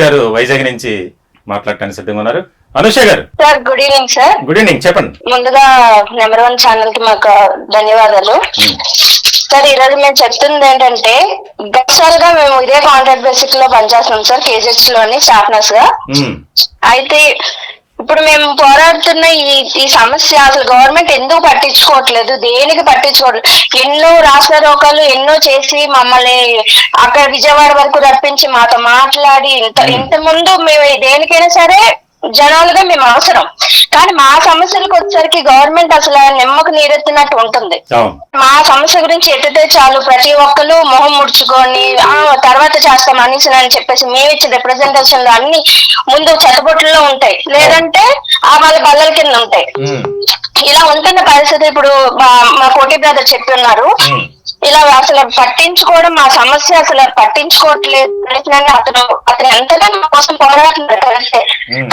గారు వైజాగ్ నుంచి మాట్లాడటానికి సిద్ధంగా ఉన్నారు. అనుష గారు sir, good evening sir. Good evening, చెప్పండి. ముందుగా నెంబర్ 1 ఛానల్ కి మాకు ధన్యవాదాలు సార్. ఈ రోజు మేము చెప్తుంది ఏంటంటే, గతంగా మేము ఇదే కాంట్రాక్ట్ బేసిక్ లో పనిచేస్తున్నాం సార్, కేజెస్ లోని స్టాఫ్ నర్స్ గా. అయితే ఇప్పుడు మేము పోరాడుతున్న ఈ సమస్య అసలు గవర్నమెంట్ ఎందుకు పట్టించుకోవట్లేదు, దేనికి పట్టించుకోవట్లేదు. ఎన్నో రాష్ట్ర రోగాలు ఎన్నో చేసి మమ్మల్ని అక్కడ విజయవాడ వరకు రప్పించి మాతో మాట్లాడి ఇంత ముందు మేము దేనికైనా సరే జనాలుగా మేము అవసరం. కానీ మా సమస్యలకు వచ్చేసరికి గవర్నమెంట్ అసలు నిమ్మకు నీరెత్తినట్టు ఉంటుంది. మా సమస్య గురించి ఎత్తితే చాలు ప్రతి ఒక్కరు మొహం ముడుచుకొని తర్వాత చేస్తాం అనేసి అని చెప్పేసి మేము ఇచ్చే రిప్రజెంటేషన్లు అన్ని ముందు చెత్తబొట్టుల్లో ఉంటాయి, లేదంటే వాళ్ళ బల్లల కింద ఉంటాయి. ఇలా ఉంటున్న పరిస్థితి ఇప్పుడు మా కోటి బ్రదర్ చెప్పి ఉన్నారు. ఇలా అసలు పట్టించుకోవడం, మా సమస్య అసలు పట్టించుకోవట్లేదు. అతను ఎంతగా మా కోసం పోరాడుతున్నారు కరెక్టే,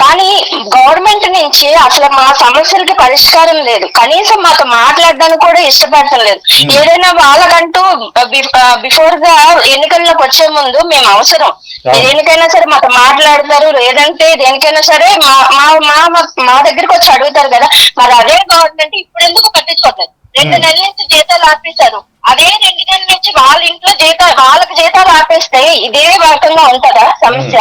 కానీ గవర్నమెంట్ నుంచి అసలు మా సమస్యలకి పరిష్కారం లేదు. కనీసం మాతో మాట్లాడడానికి కూడా ఇష్టపడటం లేదు. ఏదైనా వాళ్ళకంటూ బిఫోర్ గా ఎన్నికల్లోకి వచ్చే ముందు మేము అవసరం, దేనికైనా సరే మాతో మాట్లాడతారు, లేదంటే దేనికైనా సరే మా దగ్గరికి వచ్చి అడుగుతారు కదా. మరి అదే గవర్నమెంట్ ఇప్పుడు ఎందుకు పట్టించుకోవట్లేదు? 2 నెలల నుంచి జీతాలు ఆపేశారు. అదే 2 నెలల నుంచి వాళ్ళ ఇంట్లో వాళ్ళకి జీతాలు ఆపేస్తే ఇదే రకంగా ఉంటుందా సమస్య?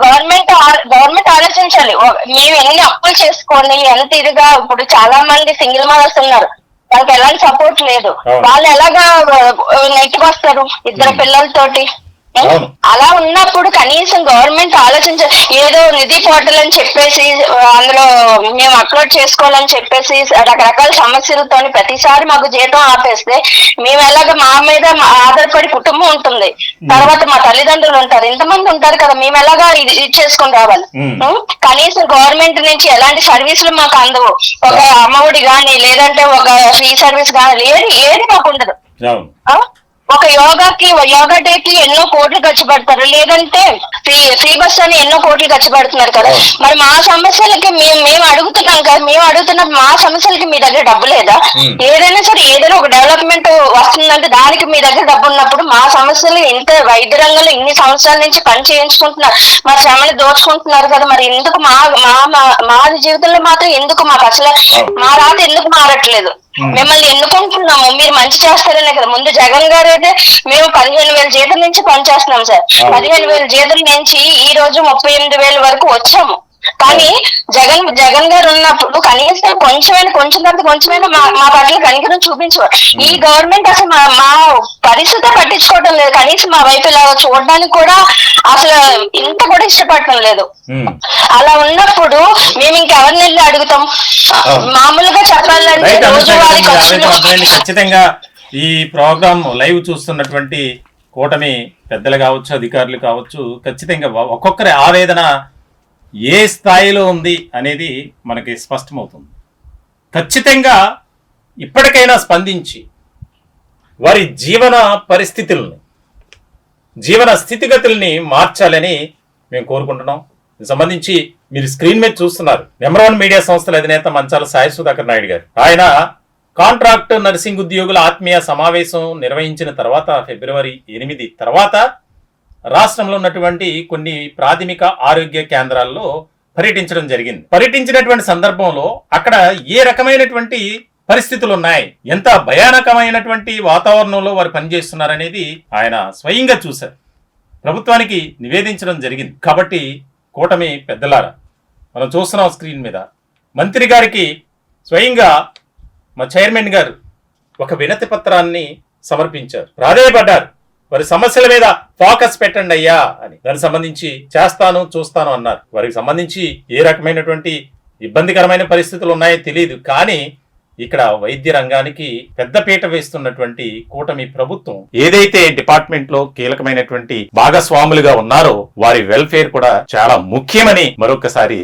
గవర్నమెంట్ ఆలోచించాలి. మేము ఎన్ని అప్పులు చేసుకొని ఎంత ఇదిగా, ఇప్పుడు చాలా మంది సింగిల్ మదర్స్ ఉన్నారు, వాళ్ళకి ఎలాంటి సపోర్ట్ లేదు. వాళ్ళు ఎలాగా నెట్కి వస్తారు 2 పిల్లలతోటి? అలా ఉన్నప్పుడు కనీసం గవర్నమెంట్ ఆలోచించాలి. ఏదో నిధి పోర్టల్ అని చెప్పేసి అందులో మేము అప్లోడ్ చేసుకోవాలని చెప్పేసి రకరకాల సమస్యలతో ప్రతిసారి మాకు జీతం ఆపేస్తే మేము ఎలాగ మా మీద ఆధారపడి కుటుంబం ఉంటుంది, తర్వాత మా తల్లిదండ్రులు ఉంటారు, ఇంతమంది ఉంటారు కదా, మేము ఎలాగా ఇది చేసుకుని రావాలి? కనీసం గవర్నమెంట్ నుంచి ఎలాంటి సర్వీసులు మాకు అందవు. ఒక అమ్మఒడి గాని, లేదంటే ఒక ఫ్రీ సర్వీస్ గాని, ఏది మాకు ఉండదు. ఒక యోగా డేకి ఎన్నో కోట్లు ఖర్చు పెడతారు, లేదంటే ఫ్రీ బస్ అని ఎన్నో కోట్లు ఖర్చు పెడుతున్నారు కదా. మరి మా సమస్యలకి మేము అడుగుతున్నాం కదా, మేము అడుగుతున్న మా సమస్యలకి మీ దగ్గర డబ్బు లేదా? ఏదైనా సరే ఏదైనా ఒక డెవలప్మెంట్ వస్తుందంటే దానికి మీ దగ్గర డబ్బు ఉన్నప్పుడు మా సమస్యలు ఇంత వైద్య రంగంలో ఇన్ని సంవత్సరాల నుంచి పని చేయించుకుంటున్నారు, మా శ్రమని దోచుకుంటున్నారు కదా. మరి ఎందుకు మా జీవితంలో మాత్రం ఎందుకు మాకు అసలు మా రాత ఎందుకు మారట్లేదు? మిమ్మల్ని ఎన్నుకుంటున్నాము, మీరు మంచి చేస్తారనే కదా. ముందు జగన్ గారు అయితే మేము 15,000 జీతం నుంచి పనిచేస్తున్నాం సార్. 15,000 జీతం నుంచి ఈ రోజు 38,000 వరకు వచ్చాము. కానీ జగన్ గారు ఉన్నప్పుడు కనీసం కొంచెమైనా మా పట్ల కనికరం చూపించేవారు. ఈ గవర్నమెంట్ అసలు మా పరిస్థితి పట్టించుకోవడం లేదు. కనీసం మా వైపు ఇలా చూడడానికి కూడా అసలు ఇంత కూడా ఇష్టపడటం లేదు. అలా ఉన్నప్పుడు మేము ఇంకెవరిని వెళ్ళి అడుగుతాం? మామూలుగా చెప్పాలంటే రోజువారీ ఖచ్చితంగా ఈ ప్రోగ్రామ్ లైవ్ చూస్తున్నటువంటి కూటమి పెద్దలు కావచ్చు, అధికారులు కావచ్చు, ఖచ్చితంగా ఒక్కొక్కరి ఆవేదన ఏ స్థాయిలో ఉంది అనేది మనకి స్పష్టమవుతుంది. ఖచ్చితంగా ఇప్పటికైనా స్పందించి వారి జీవన పరిస్థితుల్ని, జీవన స్థితిగతుల్ని మార్చాలని మేము కోరుకుంటున్నాం. దీనికి సంబంధించి మీరు స్క్రీన్ మీద చూస్తున్నారు నెంబర్ 1 మీడియా సంస్థల అధినేత మంచాల సాయి సుధాకర్ నాయుడు గారు. ఆయన కాంట్రాక్ట్ నర్సింగ్ ఉద్యోగుల ఆత్మీయ సమావేశం నిర్వహించిన తర్వాత ఫిబ్రవరి 8 తర్వాత రాష్ట్రంలో ఉన్నటువంటి కొన్ని ప్రాథమిక ఆరోగ్య కేంద్రాల్లో పర్యటించడం జరిగింది. పర్యటించినటువంటి సందర్భంలో అక్కడ ఏ రకమైనటువంటి పరిస్థితులు ఉన్నాయి, ఎంత భయానకమైనటువంటి వాతావరణంలో వారు పనిచేస్తున్నారనేది ఆయన స్వయంగా చూశారు, ప్రభుత్వానికి నివేదించడం జరిగింది. కాబట్టి కూటమి పెద్దలారా, మనం చూస్తున్నాం స్క్రీన్ మీద, మంత్రి గారికి స్వయంగా మా చైర్మన్ గారు ఒక వినతి పత్రాన్ని సమర్పించారు, ప్రాధేయపడ్డారు. వారి సమస్యల మీద ఫోకస్ పెట్టండి అయ్యా అని. దానికి సంబంధించి చేస్తాను చూస్తాను అన్నారు. వారికి సంబంధించి ఏ రకమైనటువంటి ఇబ్బందికరమైన పరిస్థితులు ఉన్నాయో తెలియదు, కానీ ఇక్కడ వైద్య రంగానికి పెద్దపీట వేస్తున్నటువంటి కూటమి ప్రభుత్వం ఏదైతే డిపార్ట్మెంట్ లో కీలకమైనటువంటి భాగస్వాములుగా ఉన్నారో వారి వెల్ఫేర్ కూడా చాలా ముఖ్యమని మరొకసారి